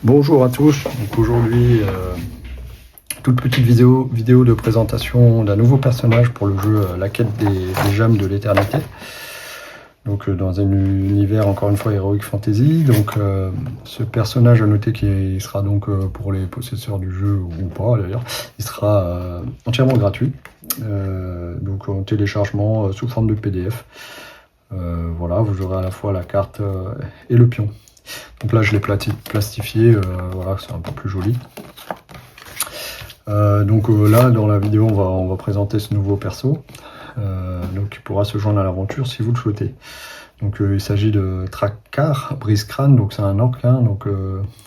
Bonjour à tous, donc aujourd'hui toute petite vidéo de présentation d'un nouveau personnage pour le jeu La quête des gemmes de l'éternité. Donc dans un univers encore une fois Heroic Fantasy. Donc ce personnage, à noter qu'il sera donc pour les possesseurs du jeu ou pas d'ailleurs, il sera entièrement gratuit. Donc en téléchargement sous forme de PDF. Voilà, vous aurez à la fois la carte et le pion. Donc là je l'ai plastifié, voilà, c'est un peu plus joli. Là dans la vidéo on va présenter ce nouveau perso, donc qui pourra se joindre à l'aventure si vous le souhaitez. Donc il s'agit de Trakkar Brise-Crâne, donc c'est un orc, hein, donc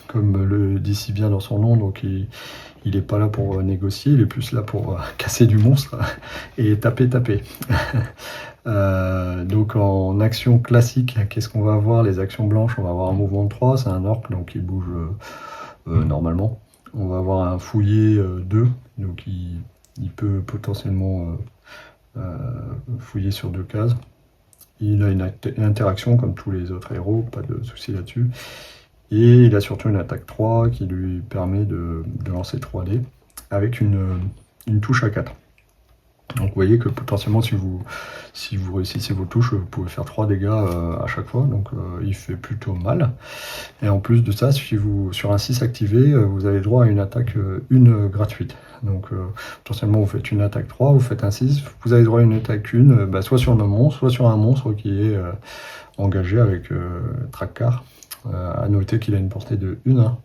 comme le dit si bien dans son nom, donc il est pas là pour négocier, il est plus là pour casser du monstre et taper. Donc en action classique, qu'est-ce qu'on va avoir? Les actions blanches, on va avoir un mouvement de 3, c'est un orc, donc il bouge normalement. On va avoir un fouillé 2, donc il peut potentiellement fouiller sur 2 cases. Il a une interaction comme tous les autres héros, pas de souci là-dessus. Et il a surtout une attaque 3 qui lui permet de lancer 3 dés avec une touche à 4. Donc vous voyez que potentiellement si vous réussissez vos touches, vous pouvez faire 3 dégâts à chaque fois, donc il fait plutôt mal. Et en plus de ça, si vous sur un 6 activé, vous avez droit à une attaque 1 gratuite. Donc potentiellement vous faites une attaque 3, vous faites un 6, vous avez droit à une attaque 1, soit sur un monstre, soit sur un monstre qui est engagé avec Trakkar. À noter qu'il a une portée de 1, hein.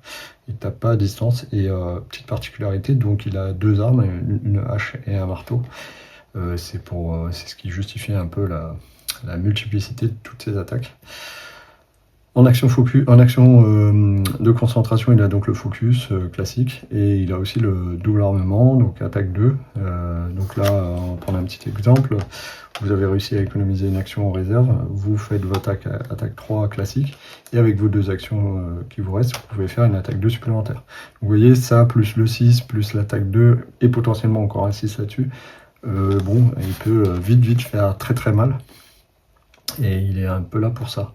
Il tape pas à distance, et petite particularité, donc il a 2 armes, une hache et un marteau. C'est ce qui justifie un peu la multiplicité de toutes ces attaques. En action de concentration, il a donc le focus classique, et il a aussi le double armement, donc attaque 2. Donc là, on va prendre un petit exemple. Vous avez réussi à économiser une action en réserve, vous faites votre attaque 3 classique, et avec vos 2 actions qui vous restent, vous pouvez faire une attaque 2 supplémentaire. Vous voyez, ça, plus le 6, plus l'attaque 2, et potentiellement encore un 6 là-dessus, bon, il peut vite faire très mal, et il est un peu là pour ça.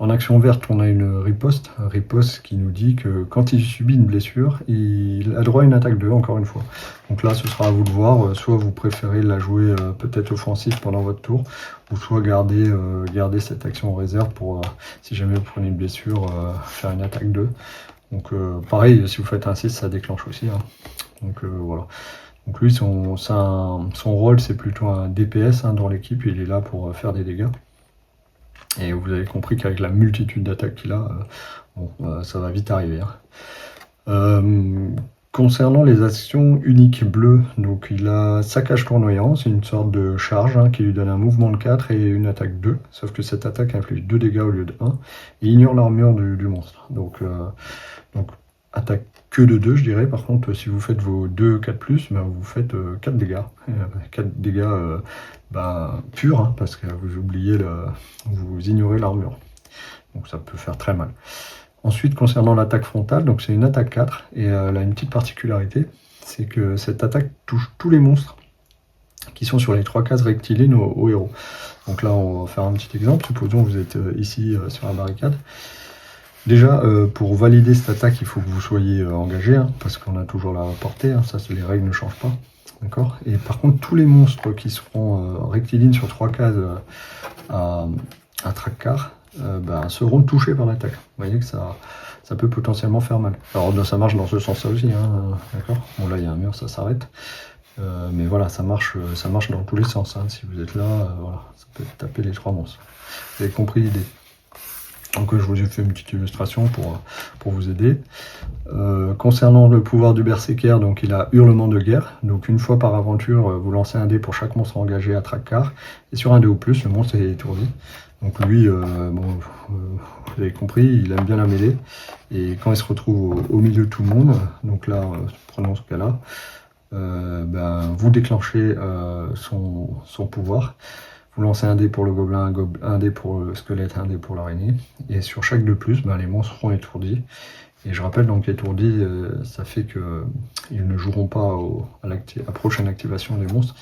En action verte, on a une riposte qui nous dit que quand il subit une blessure, il a droit à une attaque 2, encore une fois. Donc là, ce sera à vous de voir, soit vous préférez la jouer peut-être offensive pendant votre tour, ou soit garder cette action en réserve pour, si jamais vous prenez une blessure, faire une attaque 2. Donc pareil, si vous faites un 6, ça déclenche aussi, hein. Donc voilà. Donc lui, son rôle, c'est plutôt un DPS, hein, dans l'équipe, il est là pour faire des dégâts. Et vous avez compris qu'avec la multitude d'attaques qu'il a, ça va vite arriver, hein. Concernant les actions uniques bleues, donc il a saccage tournoyant, c'est une sorte de charge, hein, qui lui donne un mouvement de 4 et une attaque 2, sauf que cette attaque inflige 2 dégâts au lieu de 1, et ignore l'armure du monstre. Donc attaque que de 2, je dirais. Par contre, si vous faites vos 2 4+, vous faites 4 dégâts. 4 dégâts purs, hein, parce que vous ignorez l'armure. Donc ça peut faire très mal. Ensuite, concernant l'attaque frontale, donc c'est une attaque 4, et elle a une petite particularité, c'est que cette attaque touche tous les monstres qui sont sur les 3 cases rectilignes au héros. Donc là, on va faire un petit exemple. Supposons que vous êtes ici sur la barricade. Déjà, pour valider cette attaque, il faut que vous soyez engagé, hein, parce qu'on a toujours la portée, hein, ça, les règles ne changent pas. D'accord. Et par contre, tous les monstres qui seront rectilignes sur 3 cases à Trakkar seront touchés par l'attaque. Vous voyez que ça peut potentiellement faire mal. Alors ça marche dans ce sens-là aussi, hein, d'accord. Bon, là il y a un mur, ça s'arrête. Mais voilà, ça marche dans tous les sens, hein. Si vous êtes là, voilà, ça peut taper les 3 monstres. Vous avez compris l'idée. Donc je vous ai fait une petite illustration pour vous aider. Concernant le pouvoir du berserker, donc il a hurlement de guerre. Donc une fois par aventure, vous lancez un dé pour chaque monstre engagé à Trakkar, et sur un dé ou plus, le monstre est étourdi. Donc lui, vous avez compris, il aime bien la mêlée, et quand il se retrouve au milieu de tout le monde, donc là, prenons ce cas-là, vous déclenchez son pouvoir. Vous lancez un dé pour le gobelin, un dé pour le squelette, un dé pour l'araignée, et sur chaque 2+, les monstres seront étourdis. Et je rappelle, donc étourdis, ça fait qu'ils ne joueront pas à la prochaine activation des monstres,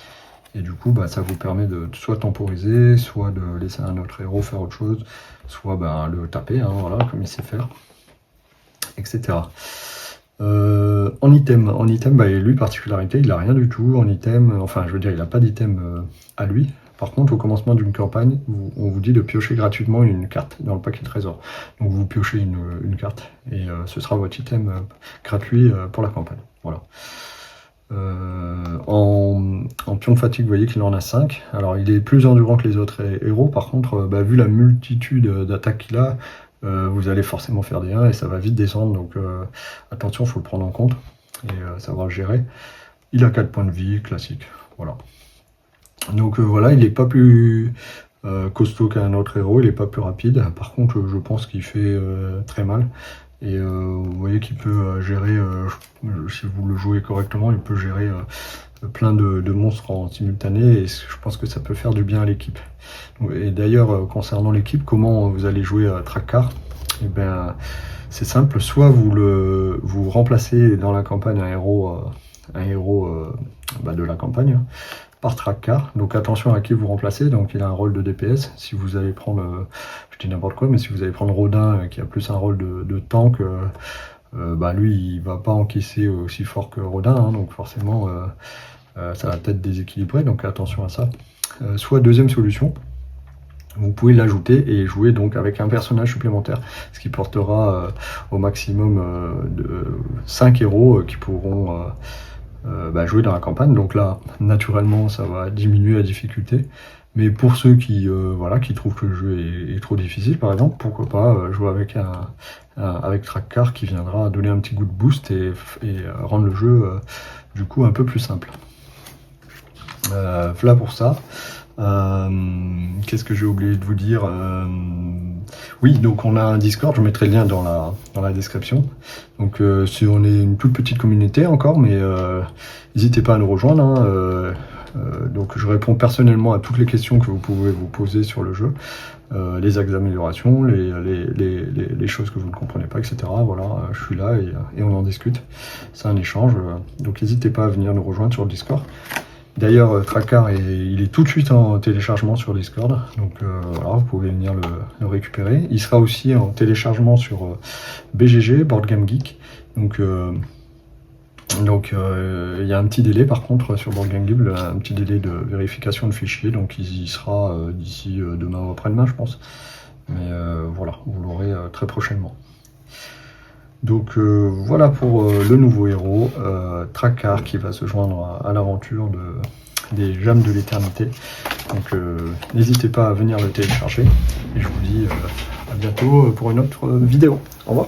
et du coup ça vous permet de soit temporiser, soit de laisser un autre héros faire autre chose, soit le taper, hein, voilà, comme il sait faire. etc. En item, bah, lui, particularité, il a rien du tout en item, enfin je veux dire, il n'a pas d'item à lui. Par contre, au commencement d'une campagne, on vous dit de piocher gratuitement une carte dans le paquet trésor. Donc vous piochez une carte et ce sera votre item gratuit pour la campagne. Voilà. En pion de fatigue, vous voyez qu'il en a 5. Alors il est plus endurant que les autres héros. Par contre, bah, vu la multitude d'attaques qu'il a, vous allez forcément faire des 1 et ça va vite descendre. Donc attention, il faut le prendre en compte et savoir le gérer. Il a 4 points de vie, classique. Voilà. Donc voilà, il n'est pas plus costaud qu'un autre héros, il n'est pas plus rapide. Par contre, je pense qu'il fait très mal. Et vous voyez qu'il peut gérer, si vous le jouez correctement, il peut gérer plein de monstres en simultané. Et je pense que ça peut faire du bien à l'équipe. Et d'ailleurs, concernant l'équipe, comment vous allez jouer à Trackcar? Eh ben, c'est simple, soit vous remplacez dans la campagne un héros bah, de la campagne par Trackcar. Donc attention à qui vous remplacez. Donc il a un rôle de DPS. Si vous allez prendre, je dis n'importe quoi, mais si vous allez prendre Rodin qui a plus un rôle de tank, bah lui il va pas encaisser aussi fort que Rodin, hein, donc forcément ça va peut-être déséquilibrer. Donc attention à ça. Soit deuxième solution, vous pouvez l'ajouter et jouer donc avec un personnage supplémentaire, ce qui portera au maximum de 5 héros qui pourront bah, jouer dans la campagne. Donc là, naturellement, ça va diminuer la difficulté. Mais pour ceux qui, voilà, qui trouvent que le jeu est trop difficile, par exemple, pourquoi pas jouer avec Trackcar qui viendra donner un petit coup de boost et rendre le jeu du coup un peu plus simple. Voilà pour ça. Qu'est-ce que j'ai oublié de vous dire? Oui, donc on a un Discord, je mettrai le lien dans la description. Donc si on est une toute petite communauté encore, mais n'hésitez pas à nous rejoindre, hein, donc je réponds personnellement à toutes les questions que vous pouvez vous poser sur le jeu, les axes d'amélioration, les choses que vous ne comprenez pas, etc. Voilà, je suis là et on en discute. C'est un échange, donc n'hésitez pas à venir nous rejoindre sur le Discord. D'ailleurs, Trackcar, il est tout de suite en téléchargement sur Discord, donc voilà, vous pouvez venir le récupérer. Il sera aussi en téléchargement sur BGG, Board Game Geek. Donc il y a un petit délai par contre sur Board Game Geek, un petit délai de vérification de fichiers, donc il y sera d'ici demain ou après-demain, je pense. Mais voilà, vous l'aurez très prochainement. Donc voilà pour le nouveau héros, Trackcar, qui va se joindre à l'aventure des Gemmes de l'éternité. Donc n'hésitez pas à venir le télécharger. Et je vous dis à bientôt pour une autre vidéo. Au revoir.